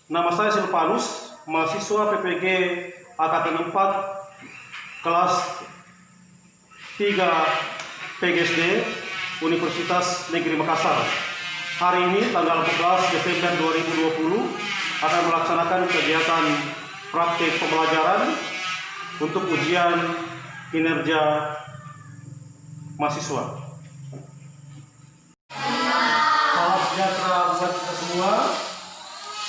Nama saya Silvanus, mahasiswa PPG Angkatan 4, kelas 3 PGSD, Universitas Negeri Makassar. Hari ini, tanggal 14 Desember 2020, akan melaksanakan kegiatan praktik pembelajaran untuk ujian kinerja mahasiswa. Salam sejahtera buat kita semua.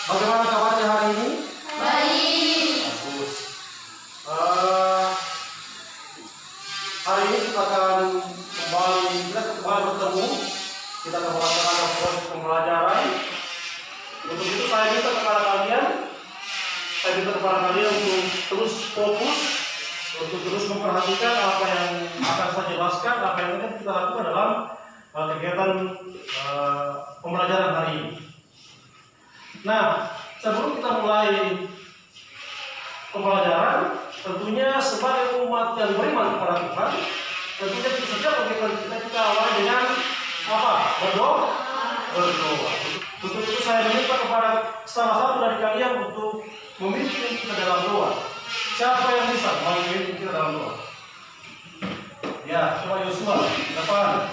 Bagaimana kabarnya hari ini? Baik. Bagus. Hari ini kita akan kembali bertemu. Kita akan melaksanakan proses pembelajaran. Untuk itu saya minta kepada kalian untuk terus fokus, untuk terus memperhatikan apa yang akan saya jelaskan, apa yang akan kita lakukan dalam kegiatan pembelajaran hari ini. Nah, sebelum kita mulai pembelajaran, tentunya sebagai umat yang beriman kepada Tuhan, tentunya setiap kegiatan kita awali dengan apa? Berdoa. Untuk itu saya meminta kepada salah satu dari kalian untuk memimpin kita dalam doa. Siapa yang bisa mau memimpin kita dalam doa? Ya, coba Yosua, depan.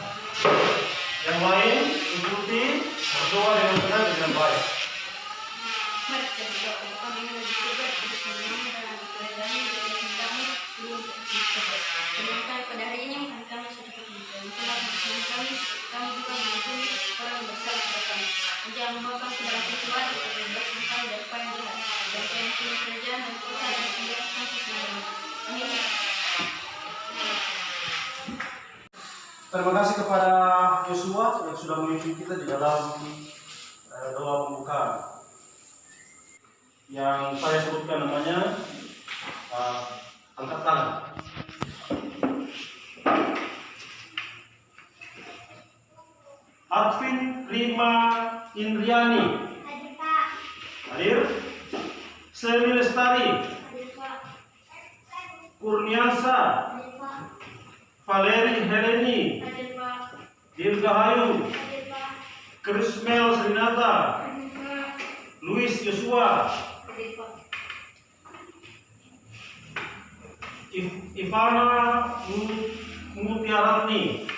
Yang lain ikuti berdoa dengan benar dengan baik. Pada hari ini kami sudah kami juga mengampuni orang bersalah kepada kami. Jangan membawa ke dalam percobaan, tetapi bebaskan kami dari apa yang jahat. Dan kami punya kerajaan dan kuasa dan kemuliaan sampai selamanya. Amin. Terima kasih kepada Yosua yang sudah memimpin kita di dalam doa pembukaan. Yang saya sebutkan namanya angkat tangan. Arvin Rima Indriani. Hadir Pak. Hadir. Semi Lestari. Hadir Pak. Kurniasa. Hadir Pak. Valeri Heleni. Hadir Pak. Dirgahayu. Hadir Pak. Krismel Srinata. Hadir Pak. Luis Yosua. Hadir Pak. Ivana Mutiaratni.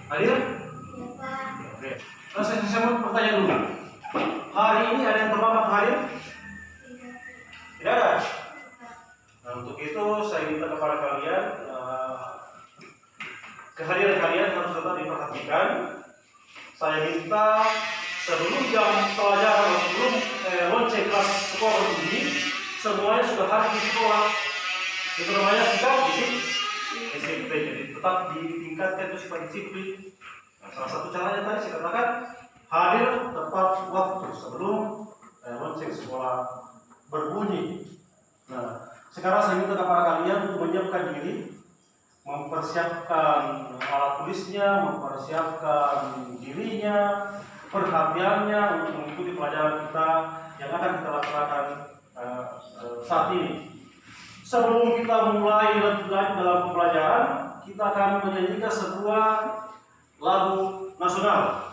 Hadir? Hadir Pak. Oke. Nah, saya mau bertanya dulu. Hari ini ada yang terlambat hadir? Tidak ada? Nah, untuk itu saya minta kepada kalian, kehadiran kalian harus tetap diperhatikan. Saya minta sebelum jam pelajaran, sebelum lonceng kelas sekolah berbunyi, semuanya sudah hadir di sekolah. Itu namanya sikap disiplin. Jadi tetap ditingkatkan itu sifat disiplin. Nah, salah satu caranya tadi saya katakan hadir tepat waktu sebelum lonceng sekolah berbunyi. Nah, sekarang saya minta kepada kalian untuk menyiapkan diri, mempersiapkan alat tulisnya, mempersiapkan dirinya, perhatiannya untuk mengikuti pelajaran kita yang akan kita laksanakan saat ini. Sebelum kita mulai dalam pembelajaran, kita akan menyanyikan sebuah lagu nasional.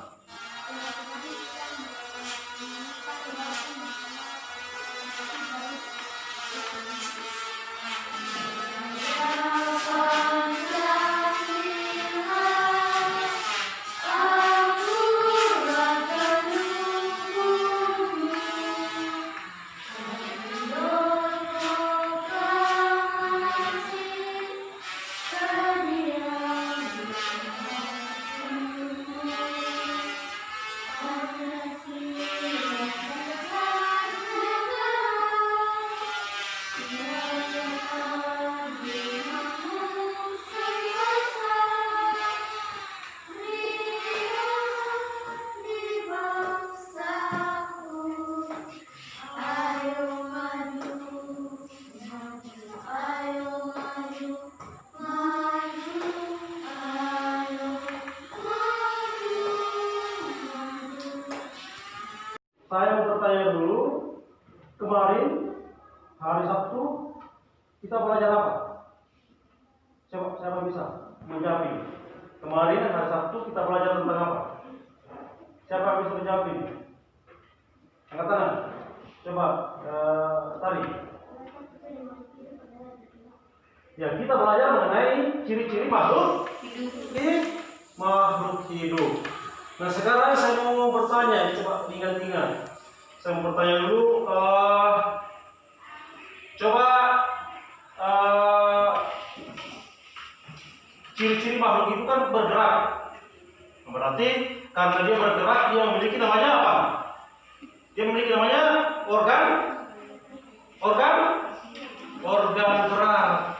Saya mau bertanya dulu, kemarin hari Sabtu kita belajar apa? Siapa bisa menjawab? Kemarin hari Sabtu kita belajar tentang apa? Siapa yang bisa menjawab ini? Angkat tangan. Coba Tari. Ya, kita belajar mengenai ciri-ciri makhluk hidup. Nah, sekarang saya mau bertanya, coba ingat-ingat. Saya mau bertanya dulu. Coba ciri-ciri makhluk itu kan bergerak. Berarti karena dia bergerak, dia memiliki namanya apa? Dia memiliki namanya organ gerak.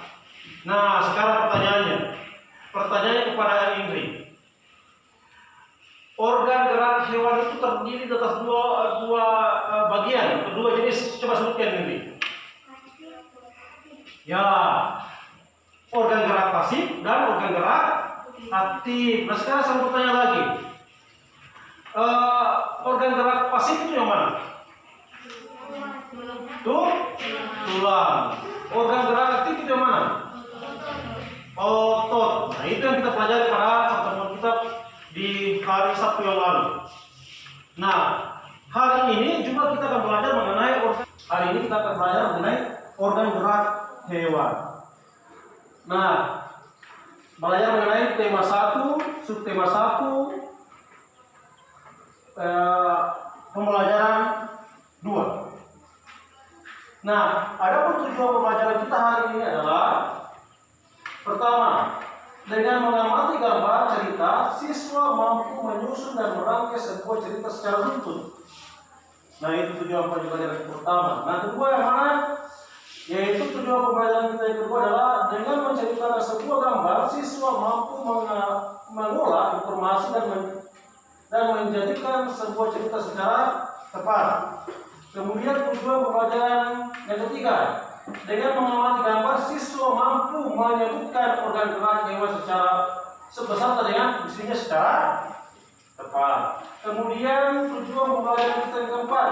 Nah, sekarang pertanyaannya kepada Indri. Organ gerak hewan itu terdiri atas dua bagian, dua jenis. Coba sebutkan Indri. Ya, organ gerak pasif dan organ gerak aktif. Nah, sekarang saya bertanya lagi. Organ gerak pasif itu yang mana? Tulang. Organ gerak aktif itu yang mana? Otot. Nah, itu yang kita pelajari pada pertemuan kita di hari Sabtu yang lalu. Nah, hari ini juga kita akan belajar mengenai organ gerak hewan. Nah, belajar mengenai tema 1, subtema 1, pembelajaran 2. Nah, adapun tujuan pembelajaran kita hari ini adalah pertama, dengan mengamati gambar cerita, siswa mampu menyusun dan merangkai sebuah cerita secara runtut. Nah, itu tujuan pembelajaran pertama. Nah, kedua yang mana? Yaitu tujuan pembelajaran kita yang kedua adalah dengan menceritakan sebuah gambar, siswa mampu mengolah informasi dan menjadikan sebuah cerita secara tepat. Kemudian tujuan pembelajaran yang ketiga, dengan mengamati gambar, siswa mampu menyebutkan organ gerak hewan beserta dengan isinya secara tepat. Kemudian tujuan pembelajaran kita yang keempat,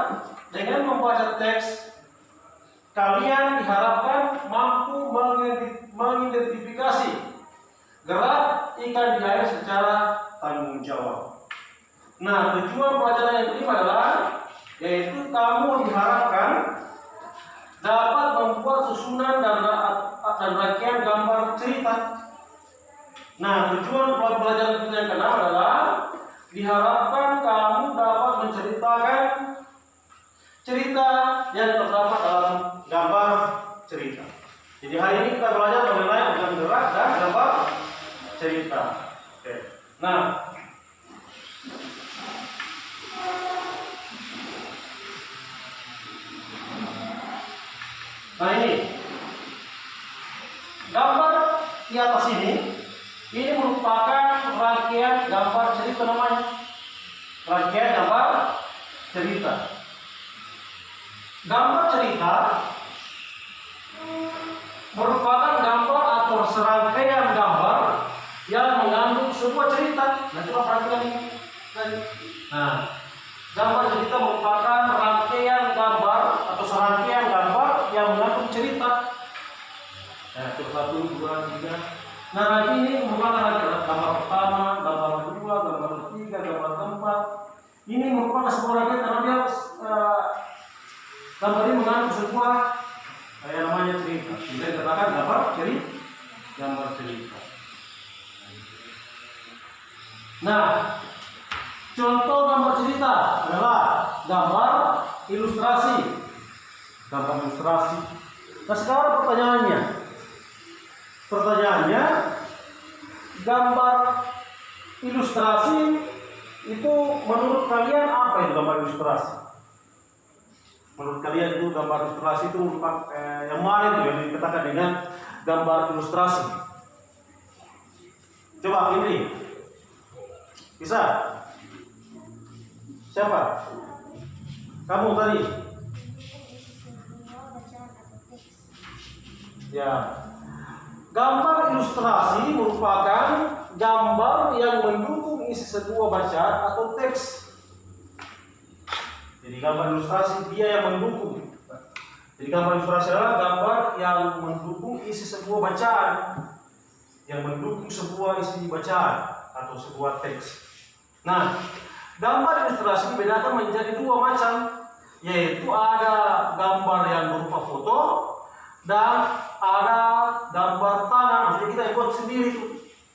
dengan membaca teks, kalian diharapkan mampu mengidentifikasi gerak ikan di air secara tanggung jawab. Nah, tujuan pelajaran yang kelima adalah yaitu kamu diharapkan dapat membuat susunan dan rangkaian gambar cerita. Nah, tujuan pelajaran kita yang keenam adalah diharapkan kamu dapat menceritakan cerita yang terdapat dalam gambar cerita. Jadi hari ini kita belajar mengenai organ gerak dan gambar cerita. Oke. Nah, ini gambar di atas ini merupakan rangkaian gambar cerita namanya. Rangkaian gambar cerita. Gambar cerita merupakan gambar atau serangkaian gambar yang mengandung sebuah cerita. Nah, coba perhatikan ini. Nah, gambar cerita merupakan rangkaian gambar atau serangkaian gambar yang mengandung cerita. Nah, 1, 2, 3. Nah, nanti ini merupakan gambar pertama, gambar kedua, gambar ketiga, gambar keempat. Ini merupakan sebuah rangkaian karena dia gambar ini mengandung sebuah yang namanya cerita. Bisa dikatakan gambar cerita. Nah, contoh gambar cerita adalah gambar ilustrasi. Nah, sekarang pertanyaannya, gambar ilustrasi itu menurut kalian apa itu gambar ilustrasi? Menurut kalian itu gambar ilustrasi itu yang mana itu yang dikatakan dengan gambar ilustrasi? Coba ini bisa? Siapa? Kamu tadi? Ya. Gambar ilustrasi merupakan gambar yang mendukung isi sebuah bacaan atau teks. Jadi gambar ilustrasi dia yang mendukung. Jadi gambar ilustrasi adalah gambar yang mendukung isi sebuah bacaan, yang mendukung sebuah isi bacaan atau sebuah teks. Nah, Gambar ilustrasi dibedakan menjadi dua macam, yaitu ada gambar yang berupa foto dan ada gambar tangan. Maksudnya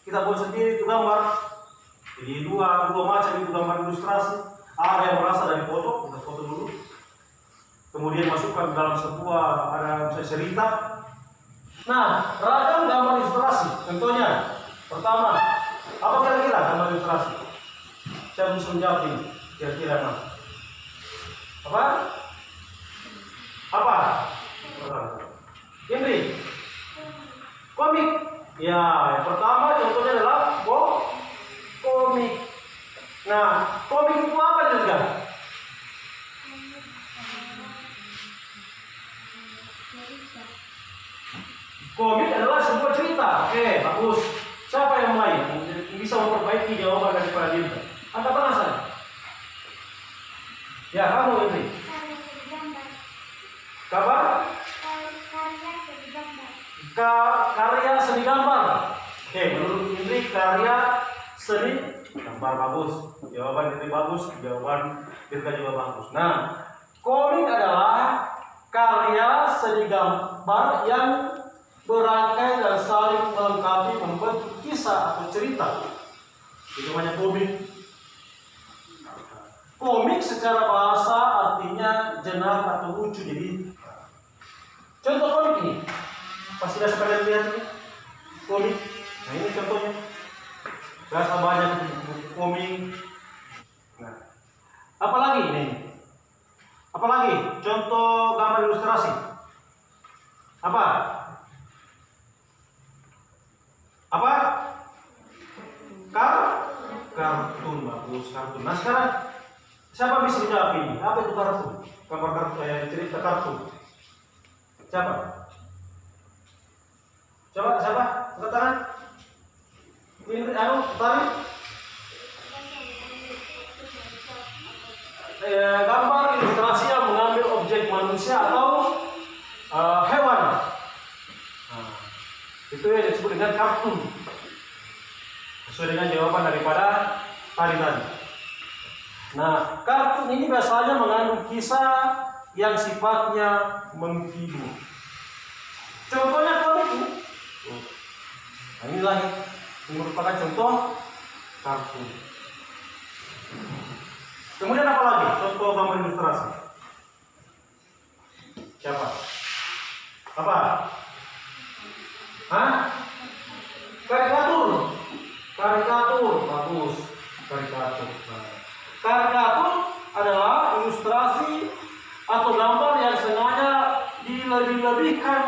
kita buat sendiri itu, gambar. Jadi dua macam itu gambar ilustrasi. Ada yang berasal dari foto, kita foto dulu, kemudian masukkan dalam sebuah ada cerita. Nah, ragam gambar ilustrasi. Contohnya, pertama, apa kira-kira gambar ilustrasi? Saya bisa menjawab ini. Kira-kira apa? Apa? Ini komik. Ya, yang pertama contohnya adalah komik. Nah, komik itu apa juga? Komik adalah sebuah cerita. Oke, bagus. Siapa yang lain yang bisa memperbaiki jawaban daripada Dinda? Angkat tangan saya. Ya, kamu ini. Kabar? Karya seni gambar. Oke, menurut Indri karya seni gambar bagus. Jawaban Indri bagus, jawaban Dirga juga bagus. Nah, komik adalah karya seni gambar yang berangkai dan saling melengkapi membentuk kisah atau cerita. Itu namanya komik. Komik secara bahasa artinya jenak atau lucu. Jadi contoh komik ini pasti sudah sekalian lihat ini komik. Nah, ini contohnya. Berasa banyak komik. Nah, apalagi ini? Apalagi contoh gambar ilustrasi? Apa? Kartun. Bagus, kartun. Nah, sekarang siapa bisa menjawab ini? Apa itu kartun? Gambar kartun, cerita kartun. Siapa? Angkat tangan. Ini tarik. Gambar ilustrasi yang mengambil objek manusia atau hewan. Nah, itu yang disebut dengan kartun. Sesuai dengan jawaban daripada tadi. Nah, kartun ini biasanya mengandung kisah yang sifatnya menghibur. Contohnya komik ini. Nah, ini lagi merupakan contoh kartun. Kemudian apa lagi? Contoh gambar ilustrasi. Siapa? Apa? Karikatur. Bagus. Karikatur. Karikatur adalah ilustrasi atau gambar yang sengaja dilebih-lebihkan.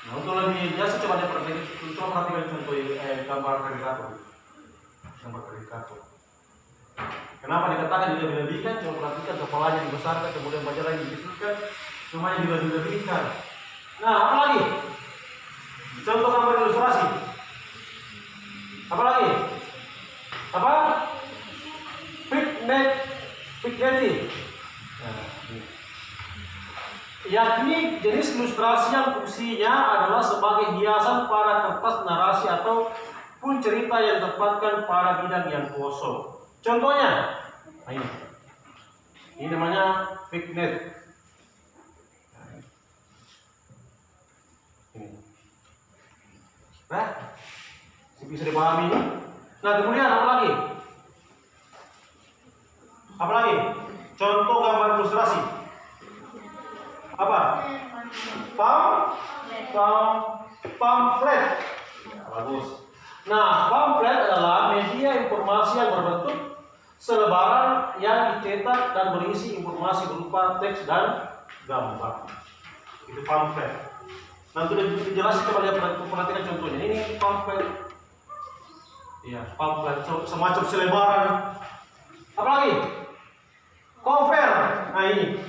Nah, untuk lebih biasa coba perhatikan contoh gambar karikatur. Kenapa dikatakan dilebih-lebihkan? Coba perhatikan, kepalanya dibesarkan, kemudian wajahnya dikecilkan, semuanya dilebih-lebihkan. Nah, apa lagi? Contoh gambar ilustrasi. Apa lagi? Pignetti. Nah, yakni jenis ilustrasi yang fungsinya adalah sebagai hiasan pada kertas narasi atau pun cerita yang ditempatkan pada bidang yang kosong. Contohnya, ini namanya vignette. Nah, bisa dipahami. Nah, kemudian apa lagi? Contoh gambar ilustrasi. Apa? Pamflet. Bagus. Nah, pamflet adalah media informasi yang berbentuk selebaran yang dicetak dan berisi informasi berupa teks dan gambar. Itu pamflet. Nah, itu dijelaskan, coba lihat, perhatikan contohnya. Ini pamflet. Iya, pamflet semacam selebaran. Apa lagi? Cover. Nah, ini.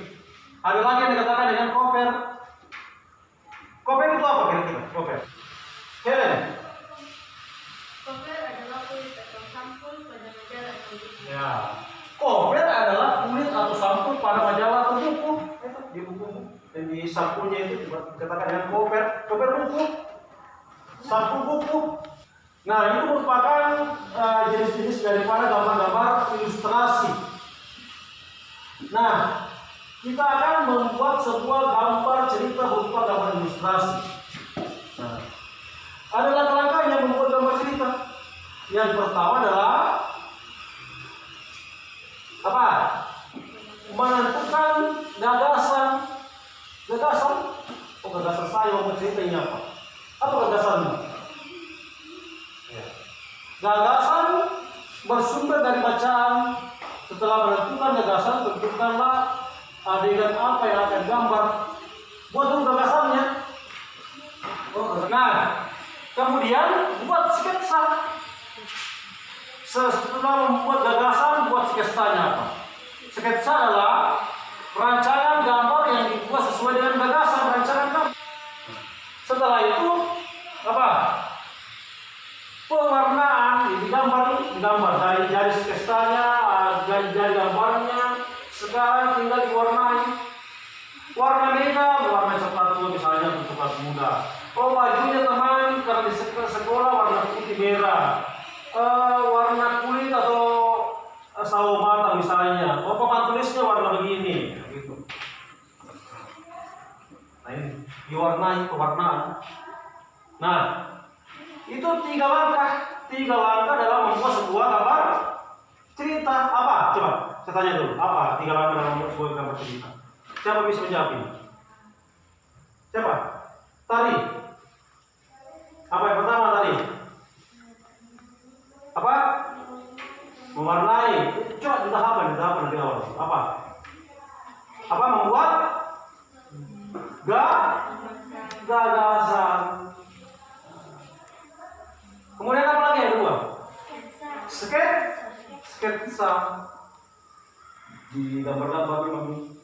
Ada lagi yang dikatakan dengan cover. Cover itu apa kira-kira? Cover. Helen. Cover adalah kulit atau sampul pada majalah atau buku. Ya. Cover adalah kulit atau sampul pada majalah atau buku. Di buku. Dan di sampulnya itu dikatakan dengan cover. Cover buku. Sampul buku. Nah, itu merupakan jenis-jenis daripada gambar-gambar ilustrasi. Nah, kita akan membuat sebuah gambar cerita berupa gambar ilustrasi. Nah, ada langkah-langkahnya membuat gambar cerita. Yang pertama adalah apa? Menentukan gagasan. Gagasan saya mau cerita ini apa? Apa gagasannya? Ya. Gagasan bersumber dari bacaan. Setelah menentukan gagasan, tentukanlah adegan apa yang akan gambar. Buat dulu gagasannya. Nah, kemudian buat sketsa. Setelah membuat gagasan, buat sketsanya apa? Sketsa adalah rancangan gambar yang dibuat sesuai dengan gagasan rancangan gambar. Setelah itu apa? Pewarnaan digambar dari sketsanya, dari gambarnya. Sekarang tinggal diwarnai. Warna merah, warna coklat tua misalnya untuk coklat muda. Oh, bajunya teman karena di sekolah warna putih merah. Warna kulit atau sawo mata misalnya. Oh, papan tulisnya warna begini. Gitu. Nah, ini diwarnai pewarnaan. Nah, itu 3 langkah. 3 langkah dalam membuat sebuah gambar cerita. Apa? Coba saya tanya dulu. Apa 3 langkah dalam membuat sebuah gambar cerita? Siapa bisa menjawab ini? Siapa? Tari. Apa yang pertama tadi? Apa? Mewarnai. Coba di tahapan di awal. Apa? Apa membuat gagasan. Kemudian apa lagi yang kedua? Sketsa. Di gambar-gambar memang.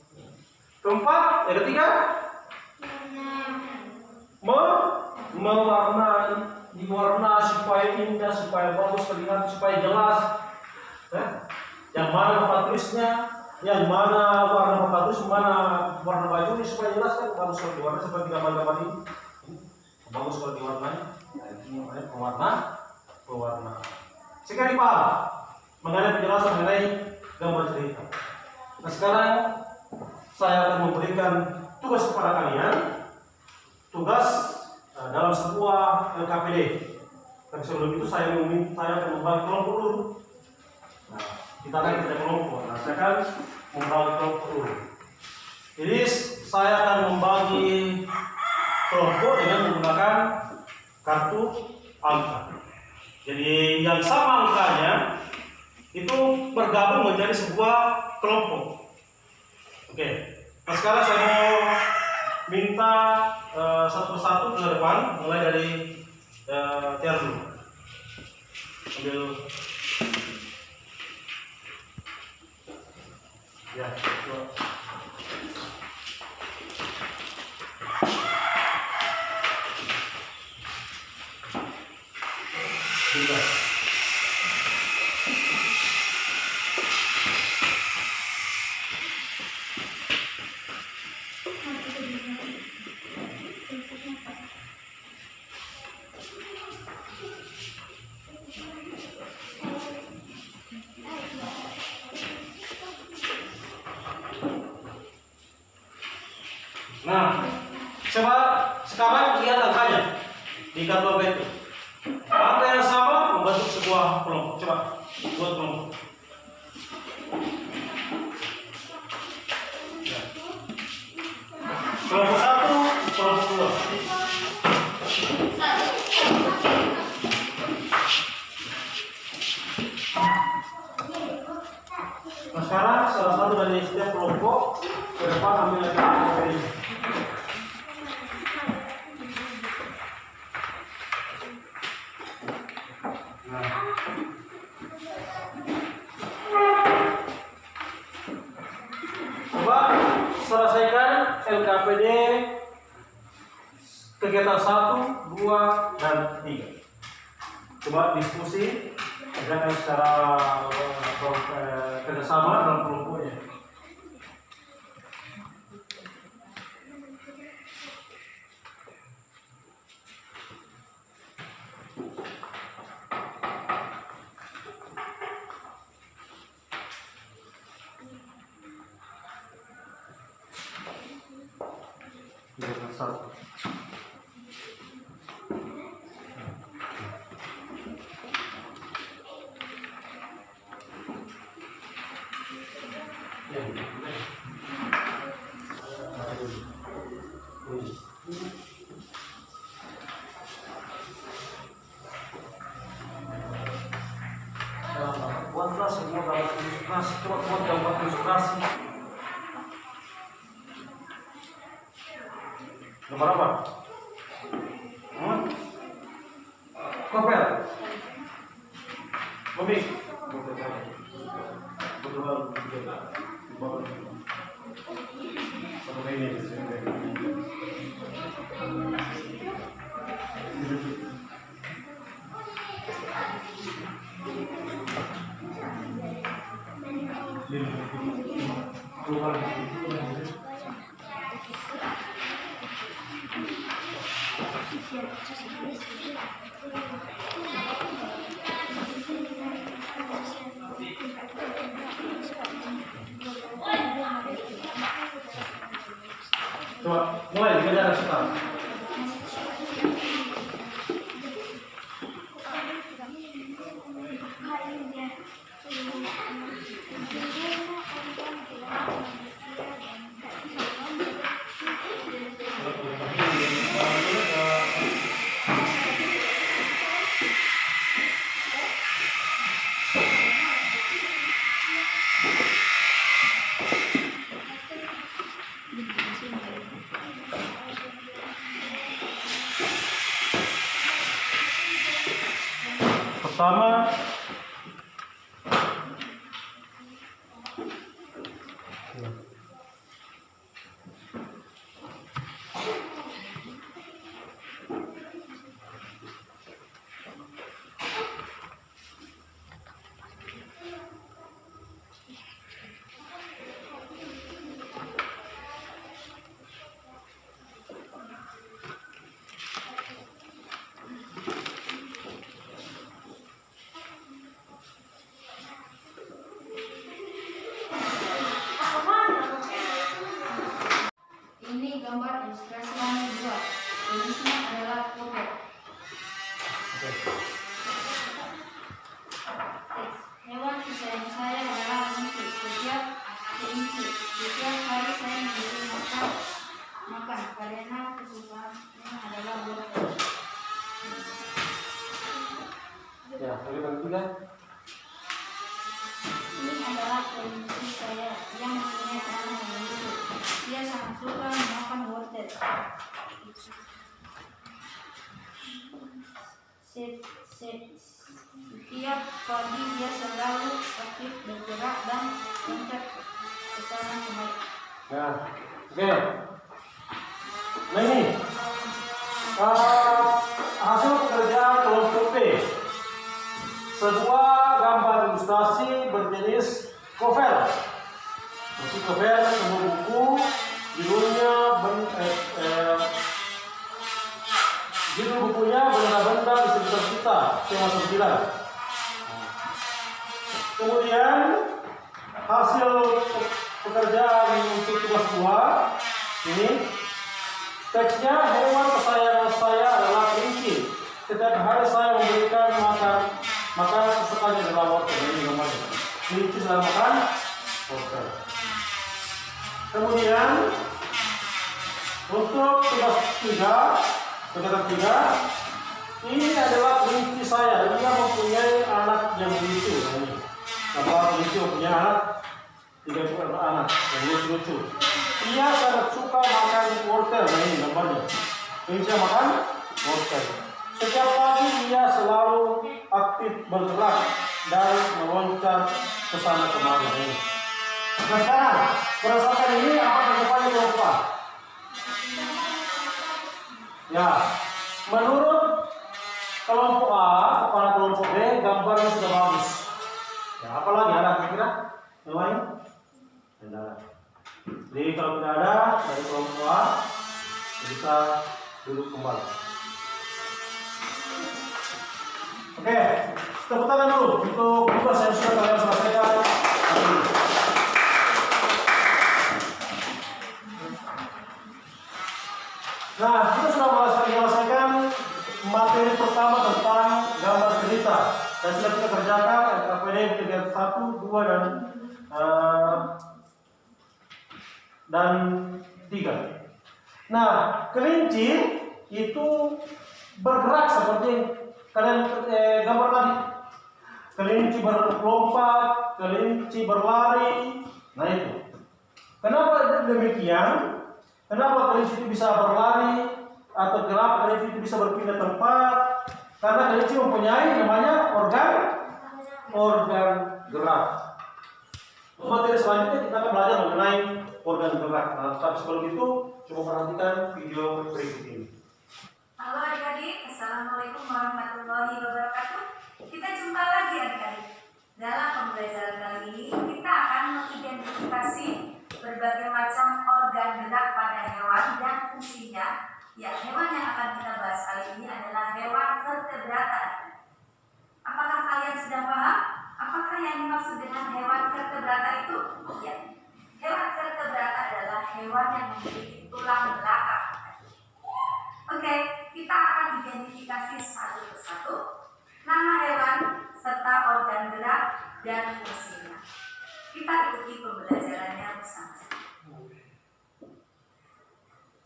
Keempat, yang ketiga, mewarnai, diwarna supaya indah, supaya bagus terlihat, supaya jelas. Yang mana papan tulisnya, yang mana warna papan tulis, mana warna baju ini supaya jelas kan bagus kalau diwarna seperti gambar-gambar ini. Bagus kalau diwarnai. Ini namanya pewarna. Sekarang paham mengenai penjelasan mengenai gambar cerita. Nah, sekarang saya akan memberikan tugas kepada kalian, tugas dalam sebuah LKPD. Tapi sebelum itu saya akan membagi kelompok dulu. Nah, kita akan kerja kelompok. Nah, saya akan membagi kelompok dulu. Jadi saya akan membagi kelompok dengan menggunakan kartu angka. Jadi yang sama angkanya itu bergabung menjadi sebuah kelompok. Oke, nah sekarang saya mau minta satu persatu ke depan, mulai dari Tiar dulu. Ambil, ya, dua. Tiga. Nah, coba sekarang lihat angkanya di kartu angka itu. Angka yang sama membentuk sebuah kelompok. Coba buat kelompok. Kelompok 1, kelompok 2. Nah, sekarang salah satu dari setiap kelompok ke depan ambil angka ini. Coba selesaikan LKPD kegiatan 1, 2, dan 3. Coba diskusi kerjakan secara kerjasama dalam kelompoknya. satu. Buatlah semua gambar ilustrasi, coba buat gambar ilustrasi. Gambar apa? Kopel. Bobby. Coba mulai belajar sekarang. Pertama, ini gambar ilustrasi yang kedua. Jenisnya adalah kopel. Hewan kesayangan saya adalah kelinci. Setiap hari saya memberi makan karena kesukaannya adalah wortel. ya, yang ketiga. Ini adalah kelinci saya yang mempunyai anak yang lucu. Dia sangat suka makan wortel. Setiap pagi dia selalu aktif bergerak dan loncat ke sana kemari. Ya, oke. Nah ini hasil pekerjaan kelompok B. Sebuah gambar ilustrasi berjenis novel. Masih novel, sebuah buku, judulnya judul bukunya Benda-benda di sekitar kita, tema 9. Kemudian hasil pekerjaan untuk tugas 2 ini teksnya, hewan kesayangan saya adalah kelinci. Setiap hari saya memberikan makan kesukaannya adalah wortel. Ini namanya kelinci sedang makan wortel. Kemudian untuk tugas 3, ini adalah kelinci saya. Dia mempunyai anak yang lucu. Ini apa, kelinci mempunyai anak 30 anak yang lucu-lucu. Ia sangat suka makan wortel. Ini gambarnya. Kelinci makan wortel. Setiap pagi dia selalu aktif bergerak dan meloncat ke sana kemari. Ini. Nah sekarang berdasarkan ini apa tanggapannya kelompok A? Ya, menurut kelompok A kepada kelompok B gambarnya sudah bagus. Ya, apalagi ada kira-kira yang lain? Tidak ada. Jadi kalau tidak ada dari kelompok A bisa duduk kembali. Oke, tepuk tangan dulu untuk tugas yang sudah kalian selesaikan hari ini. materi pertama tentang gambar cerita. Dan sudah kita kerjakan KPD bagian 1, 2, dan 3. Nah, kelinci itu bergerak seperti yang kalian gambar tadi. Kelinci berlompat, kelinci berlari. Nah itu. Kenapa demikian? Kenapa kelinci itu bisa berlari atau kenapa kelinci itu bisa berpindah tempat? Karena kelinci mempunyai namanya organ gerak. Materi selanjutnya kita akan belajar mengenai organ gerak. Nah, tapi sebelum itu coba perhatikan video berikut ini. Halo adik-adik, Assalamualaikum warahmatullahi wabarakatuh. Kita jumpa lagi adik-adik. Dalam pembelajaran kali ini kita akan mengidentifikasi berbagai macam organ gerak pada hewan dan fungsinya. Ya, hewan yang akan kita bahas kali ini adalah hewan vertebrata. Apakah kalian sudah paham? Apakah yang dimaksud dengan hewan vertebrata itu? Ya, hewan vertebrata adalah hewan yang memiliki tulang belakang. Oke, kita akan identifikasi satu persatu nama hewan serta organ gerak dan fungsinya. Kita ikuti pembelajarannya bersama-sama.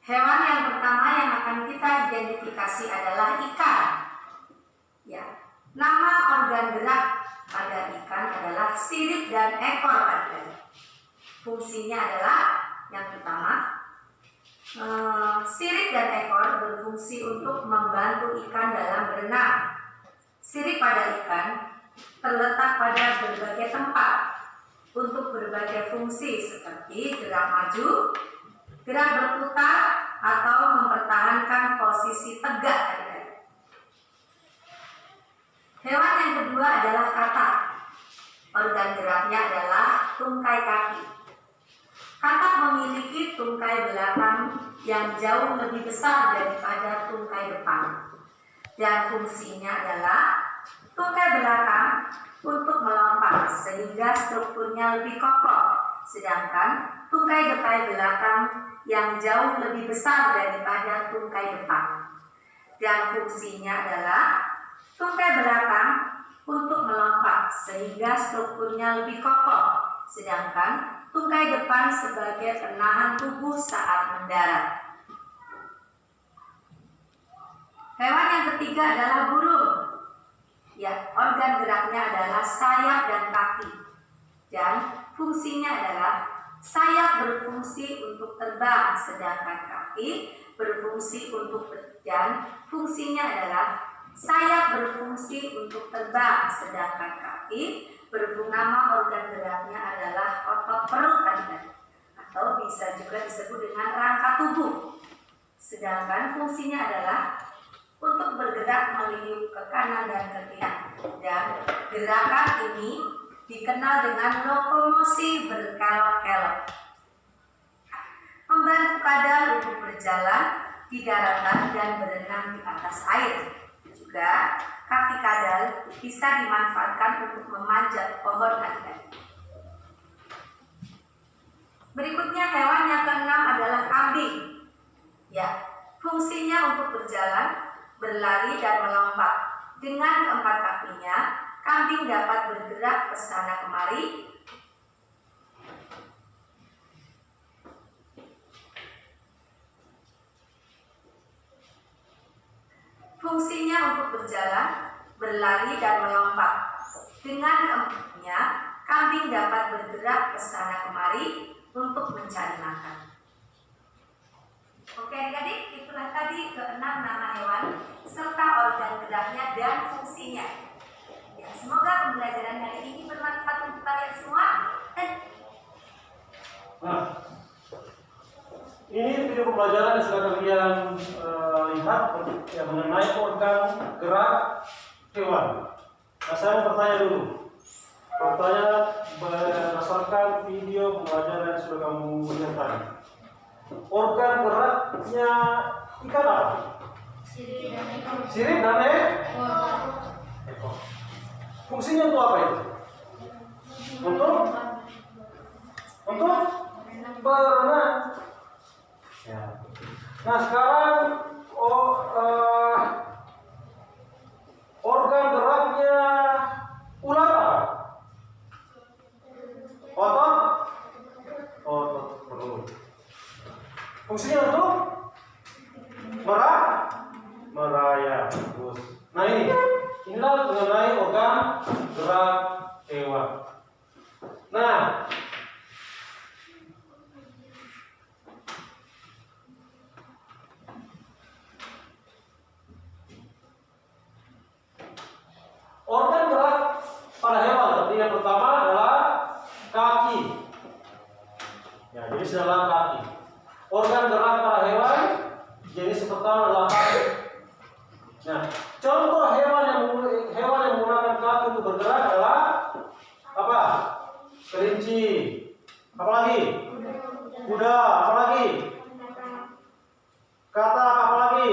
Hewan yang pertama yang akan kita identifikasi adalah ikan. Ya, nama organ gerak pada ikan adalah sirip dan ekor pada. Fungsinya adalah yang pertama, sirip dan ekor berfungsi untuk membantu ikan dalam berenang. Sirip pada ikan terletak pada berbagai tempat untuk berbagai fungsi seperti gerak maju, gerak berputar, atau mempertahankan posisi tegak. Hewan yang kedua adalah katak. Organ geraknya adalah tungkai kaki. Katak memiliki tungkai belakang yang jauh lebih besar daripada tungkai depan. Dan fungsinya adalah tungkai belakang untuk melompat sehingga strukturnya lebih kokoh. Sedangkan tungkai depan belakang yang jauh lebih besar daripada tungkai depan. Dan fungsinya adalah tungkai belakang untuk melompat sehingga strukturnya lebih kokoh. Sedangkan tungkai depan sebagai penahan tubuh saat mendarat. Hewan yang ketiga adalah burung. Ya, organ geraknya adalah sayap dan kaki. Dan fungsinya adalah sayap berfungsi untuk terbang, sedangkan kaki berfungsi untuk berjalan. Fungsinya adalah sayap berfungsi untuk terbang, sedangkan kaki nama organ geraknya adalah otot perut atau bisa juga disebut dengan rangka tubuh. Sedangkan fungsinya adalah untuk bergerak meliuk ke kanan dan ke kiri. Dan gerakan ini dikenal dengan lokomosi berkelok-kelok. Membantu kadal untuk berjalan di daratan dan berenang di atas air. Juga kaki kadal bisa dimanfaatkan untuk memanjat pohon adik-adik. Berikutnya hewan yang keenam adalah kambing. Ya, fungsinya untuk berjalan, berlari dan melompat. Dengan keempat kakinya, kambing dapat bergerak ke sana kemari. Fungsinya untuk berjalan, berlari dan melompat. Dengan keempatnya, kambing dapat bergerak ke sana kemari untuk mencari makan. Oke adik-adik, itulah tadi keenam nama hewan serta organ geraknya dan fungsinya. Ya, semoga pembelajaran hari ini bermanfaat untuk kalian semua. Nah, ini video pembelajaran yang sudah kalian lihat ya, mengenai organ gerak hewan. Nah, saya mau bertanya dulu. Pertanyaan berdasarkan video pembelajaran yang sudah kamu lihat tadi. Organ geraknya ikan apa? Sirip dan ekor. Sirip dan ekor. Fungsinya untuk apa itu? Untuk berenang. Ya. Nah sekarang Ya, bagus. Nah inilah mengenai organ gerak hewan. Nah, organ gerak pada hewan, jadi yang pertama adalah kaki. Ya, jenis adalah kaki. Organ gerak pada hewan, jenis pertama adalah kaki. Nah, contoh hewan yang menggunakan kaki untuk bergerak adalah apa? Kelinci. Apalagi? Kuda. Apalagi? Katak. Apalagi?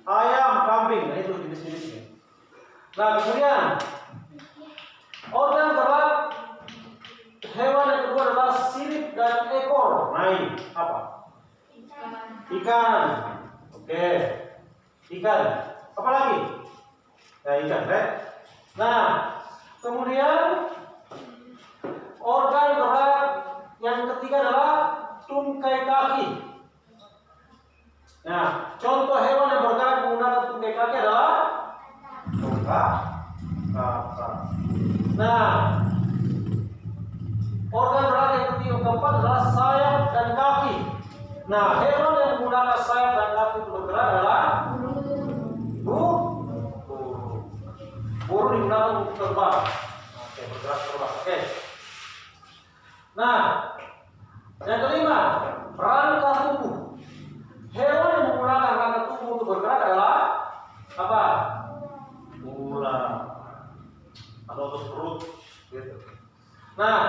Ayam, kambing. Nah, itu jenis-jenisnya. Nah, kemudian organ gerak hewan yang kedua adalah sirip dan ekor. Nah, ini apa? Ikan. Oke. Ikan. Apa lagi? Ya, ikan, Nah, kemudian organ gerak yang ketiga adalah tungkai kaki. Nah, contoh hewan yang bergerak menggunakan tungkai kaki adalah kata. Nah, organ gerak yang keempat adalah sayap dan kaki. Nah, hewan yang menggunakan sayap dan kaki untuk bergerak adalah burung digunakan untuk terbang. Oke, bergerak terbang. Oke. Nah, yang kelima, rangka tubuh. Hewan yang menggunakan rangka tubuh untuk bergerak adalah apa? Ular atau otot perut, gitu. Nah,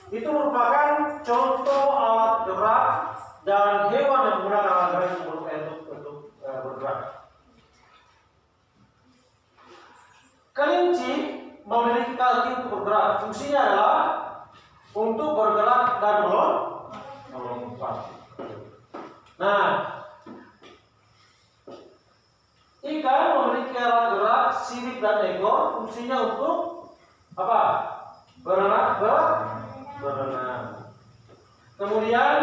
itu merupakan contoh alat gerak dan hewan yang menggunakan alat gerak untuk bergerak. Kelinci memiliki kaki untuk bergerak. Fungsinya adalah untuk bergerak dan melompat. Nah, ikan memiliki alat gerak sirip dan ekor. Fungsinya untuk apa? Berenang. Kemudian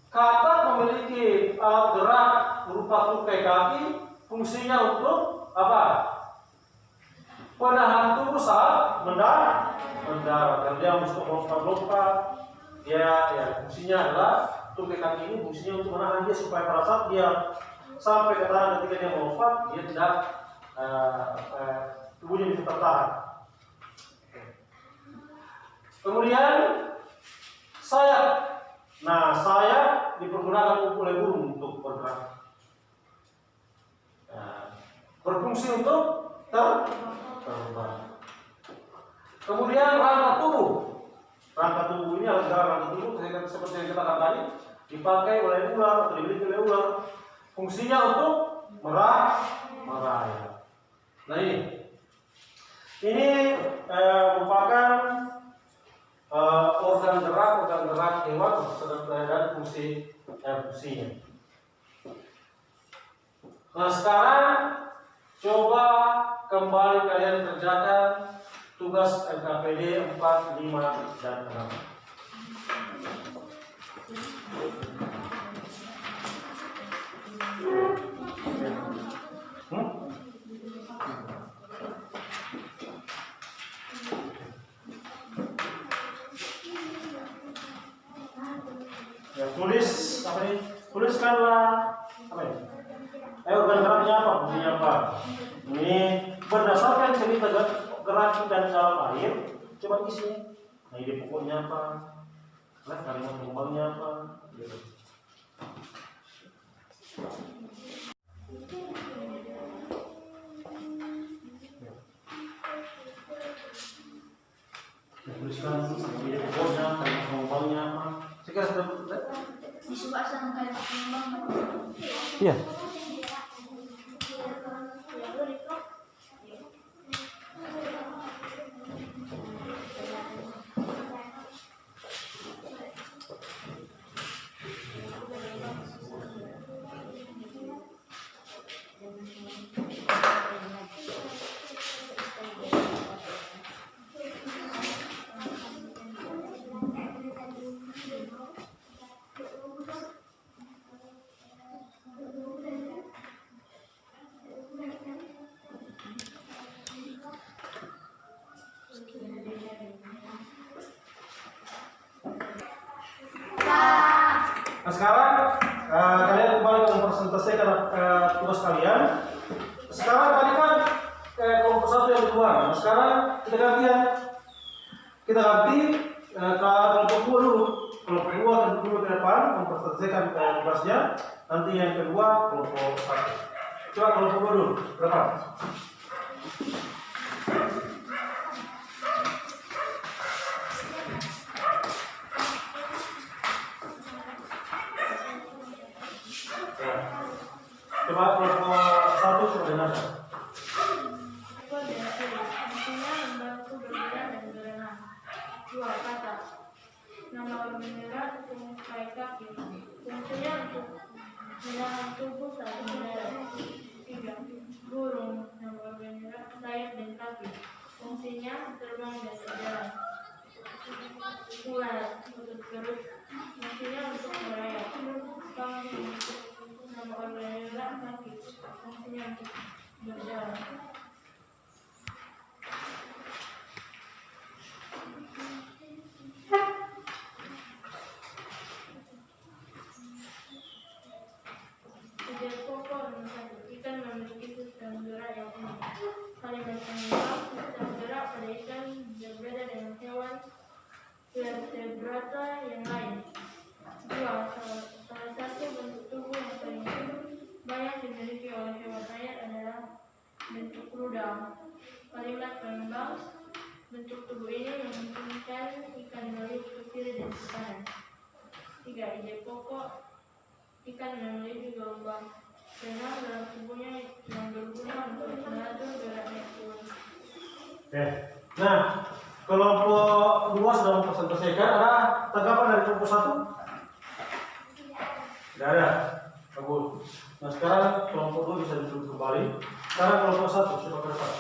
katak memiliki alat gerak berupa tungkai kaki. Fungsinya untuk apa? Penahan tubuh saat mendarat. Kalau dia untuk lompat-lompat, ya fungsinya adalah tungkai kaki ini fungsinya untuk menahan dia supaya pada saat dia sampai ke tanah ketika dia melompat, dia tidak tubuhnya bisa tertahan. Kemudian sayap. Nah, sayap dipergunakan oleh burung untuk bergerak. Berfungsi untuk terbang. Kemudian rangka tubuh. Rangka tubuh ini adalah rangka tubuh seperti yang kita katakan tadi, dipakai oleh ular atau dimiliki oleh ular. Fungsinya untuk merayap. Nah, ini merupakan organ gerak hewan dan fungsinya. Nah, sekarang coba kembali kalian kerjakan tugas LKPD 4, 5, dan 6. Ya, tulis apa nih? Tuliskanlah apa ini? Organ geraknya apa? Fungsinya apa? Ini berdasarkan cerita gerak dan dalam air. Coba isi. Nah, ide pokoknya apa? Nah, kalimat pengembangnya apa? Gitu. Tuliskan ide pokoknya, kalimat pengembangnya apa? Sekarang sudah Disuka sama kalimat pengembang. iya. Nah sekarang kalian kembali mempresentasikan tugas kalian. Sekarang tadi kan kelompok 1 yang kedua. Nah sekarang kita gantian. Kita ganti ke kelompok 2 dulu. Kelompok 2 akan dulu ke depan mempresentasikan tugasnya. Nanti yang kedua kelompok 1. Coba kelompok 2 dulu ke depan. Coba kelompok 1 coba dengarkan. Fungsinya membantu bergerak dan berenang. 2. Kata. Nama orang bergerak untuk baik kaki. Fungsinya untuk menahan tubuh saat berjalan. 3. Burung. Nama orang bergerak sayap dan kaki. Fungsinya terbang dan berjalan. Ular. Untuk perut. Fungsinya untuk merayap. Kambing. Nama orang bergerak kaki. Fungsinya untuk berjalan. Ide pokok nomor 1. Ikan memiliki sistem gerak yang unik. Kalimat penyebab sistem gerak pada ikan berbeda dengan hewan vertebrata yang lain. 2. Salah satu bentuk tubuh yang paling banyak dimiliki oleh hewan air adalah bentuk rudal. Kalimat pengembang bentuk tubuh ini memungkinkan ikan balik ke kiri dan ke kanan. 3. Ide pokok ikan memiliki gelombang renang dalam tubuhnya yang berguna untuk mengatur geraknya turun. Oke. Nah, kelompok 2 sudah mempresentasikan. Ada tanggapan dari kelompok 1? Tidak ada. Bagus. Nah sekarang kelompok 2 bisa duduk kembali. Sekarang kelompok 1 coba ke depan.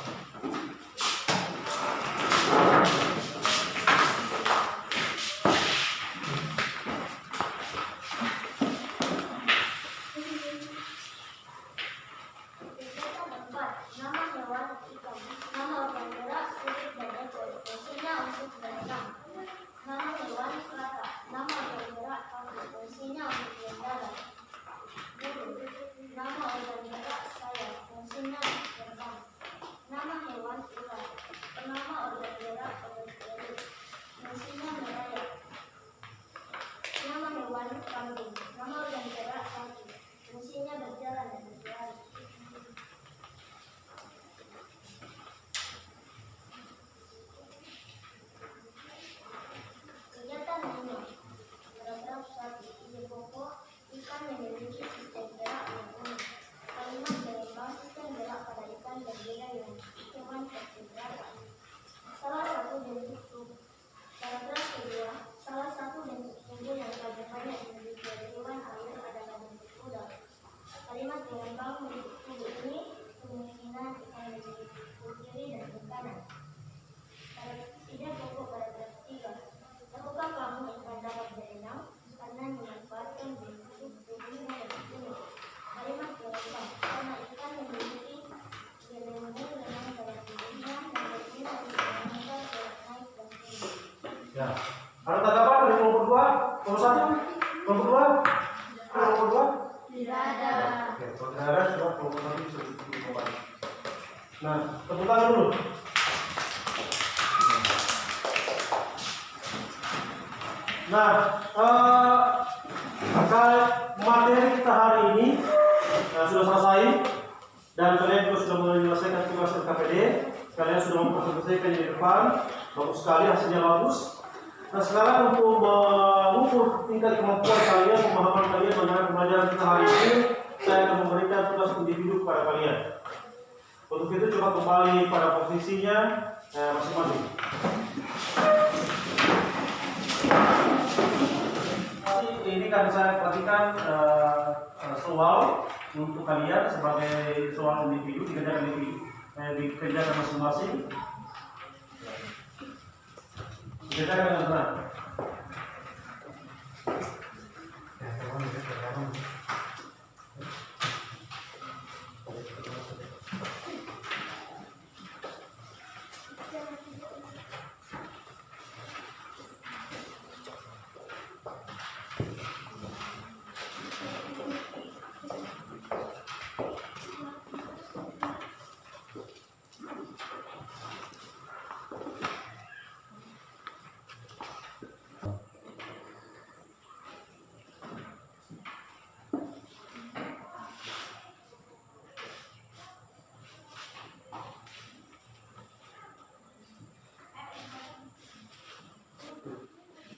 Nama hewan ikan. Nama orang gerak sirip dan ekor. Fungsinya untuk berenang. Nama hewan kata. Nama orang gerak kaki. Fungsinya untuk berjalan. Burung. Nama orang gerak sayap. Fungsinya untuk terbang. Nama hewan ular. Nama orang gerak perut. Fungsinya merayap. Nama hewan kambing. Nama orang gerak kaki. Fungsinya berjalan dan berlari. Kegiatan umum. Paragraf 1. Ide pokok ikan memiliki sistem gerak yang unik. Kalimat penyebab sistem gerak pada ikan berbeda dengan hewan vertebrata. Salah satu bentuk tubuh. Paragraf kedua. Salah satu bentuk tubuh yang paling banyak dimiliki oleh hewan air adalah bentuk rudal. Kalimat penyebab bentuk tubuh ini kemungkinan ikan memiliki ke kiri dan ke kanan. Ide pokok paragraf 3. Tahukah kamu ikan dapat berenang karena memanfaatkan bentuk tubuhnya yang unik? Kalimat penyebab karena ikan memiliki gelembung renang pada tubuhnya yang berguna untuk menangkap gerak naik dan turun. Ya. Ada tanggapan dari kelompok 2? Kelompok 1? Kelompok 2? Kelompok 2? Tidak ada. Oke, kalau tidak ada coba kelompok 1 bisa duduk kembali. Nah, tepuk tangan dulu. Nah, materi kita hari ini sudah selesai dan kalian juga sudah menyelesaikan tugas KPD. Kalian sudah mempresentasikan di depan, bagus sekali, hasilnya bagus. Nah sekarang untuk mengukur tingkat kemampuan kalian, pemahaman kalian mengenai pembelajaran kita hari ini, saya akan memberikan tugas individu kepada kalian. Untuk itu coba kembali pada posisinya masing-masing. Ini kan saya perhatikan soal untuk kalian sebagai soal individu, dikerjakan masing-masing. Dikerjakan dengan benar.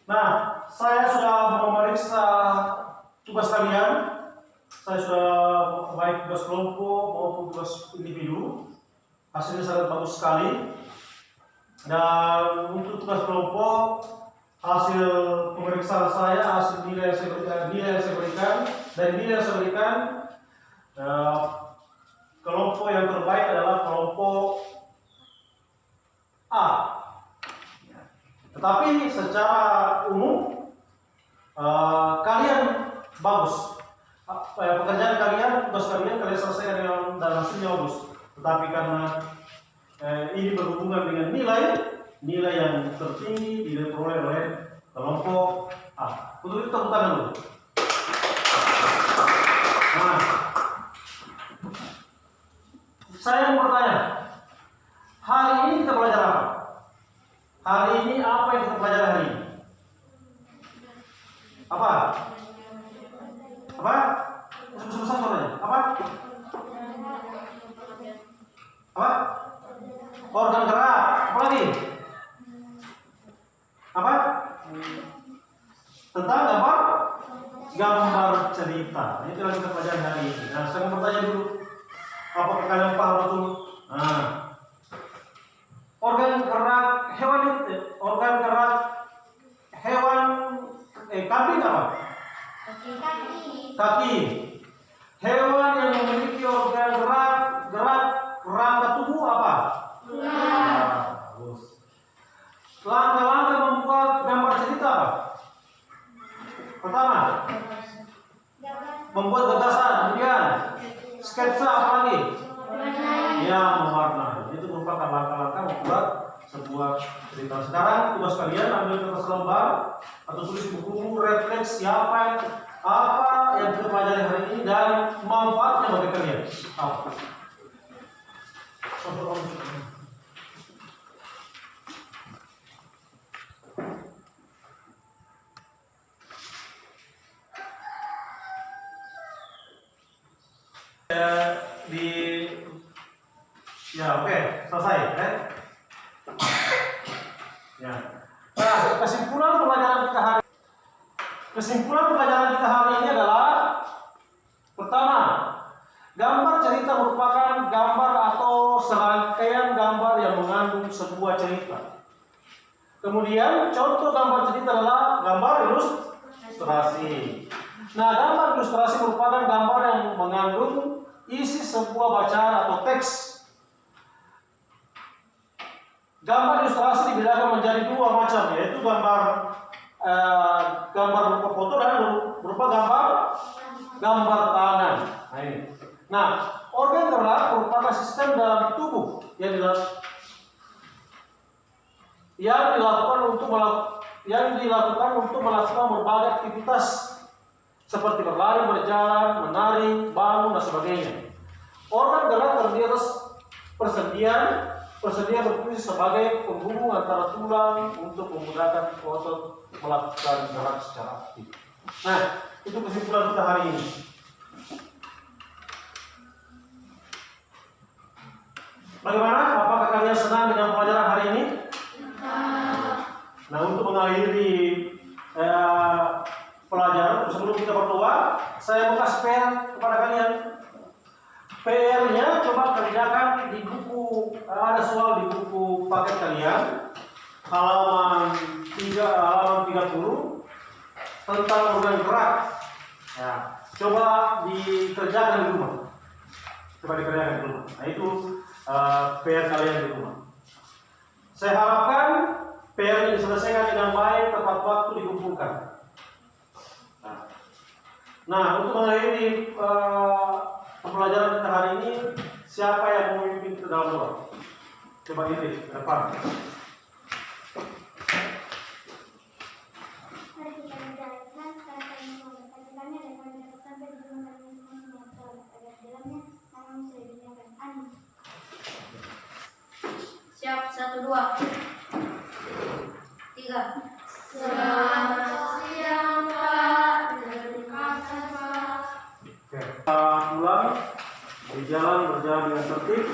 Nah, saya sudah memeriksa tugas kalian. Saya sudah baik tugas kelompok maupun tugas individu. Hasilnya sangat bagus sekali. Dan untuk tugas kelompok, hasil pemeriksaan saya, hasil nilai yang saya berikan, dan nilai yang saya berikan, kelompok yang terbaik adalah kelompok A. Tetapi secara umum kalian bagus. Pekerjaan kalian, tugas kalian selesaikan dan hasilnya bagus. Tetapi karena ini berhubungan dengan nilai yang tertinggi diperoleh oleh kelompok A. Untuk itu tepuk tangan dulu. Nah, saya mau bertanya, hari ini kita belajar apa? Hari ini apa yang kita pelajari hari ini? Apa? Apa? Susah soalnya. Apa? Apa? Organ gerak. Apa lagi? Apa? Tentang gambar cerita. Itu yang kita pelajari hari ini. Nah, saya mau bertanya dulu. Apakah kalian paham betul? Nah, organ gerak kambing apa? Kaki. Hewan yang memiliki organ gerak rangka tubuh apa? Langkah-langkah membuat gambar cerita apa? Pertama, membuat gagasan, kemudian sketsa apa lagi? Ya, mewarnai. Itu merupakan langkah-langkah membuat sebuah cerita. Sekarang tugas kalian ambil kertas lembar atau tulis buku refleks apa yang kita pelajari hari ini dan manfaatnya bagi kalian. Apa? Selesai, kan? Ya. Nah, kesimpulan pelajaran kita hari ini adalah pertama, gambar cerita merupakan gambar atau serangkaian gambar yang mengandung sebuah cerita. Kemudian contoh gambar cerita adalah gambar ilustrasi. Nah, gambar ilustrasi merupakan gambar yang mengandung isi sebuah bacaan atau teks. Gambar ilustrasi dibedakan menjadi dua macam, yaitu gambar berupa foto dan berupa gambar tangan. Nah, organ gerak merupakan sistem dalam tubuh yang dilakukan untuk melakukan berbagai aktivitas seperti berlari, berjalan, menari, bangun, dan sebagainya. Organ gerak terdiri atas persendian berfungsi sebagai penghubung antara tulang untuk memudahkan otot melakukan gerak secara aktif. Nah, itu kesimpulan kita hari ini. Bagaimana? Apakah kalian senang dengan pelajaran hari ini? Nah, untuk mengakhiri pelajaran sebelum kita berdoa, saya mau kasih PR kepada kalian. PR-nya coba kerjakan di buku, ada soal di buku paket kalian, halaman 30 tentang organ gerak. Ya, coba dikerjakan di rumah. Nah, itu PR kalian di rumah. Saya harapkan PR ini diselesaikan dengan baik, tepat waktu dikumpulkan. Nah, untuk mengakhiri pembelajaran kita hari ini, siapa yang mau memimpin kita dalam doa? Coba ini ke depan. Mari kita menjalankan sekarang kami memberkatikannya dan kami dapat sampai di rumah kami semua yang selamat agar dalamnya nama sudah dinyatakan. Amin. Siap, 1, 2, 3. Selamat siang Pak, terima kasih Pak. Oke, kita pulang berjalan dengan tertib.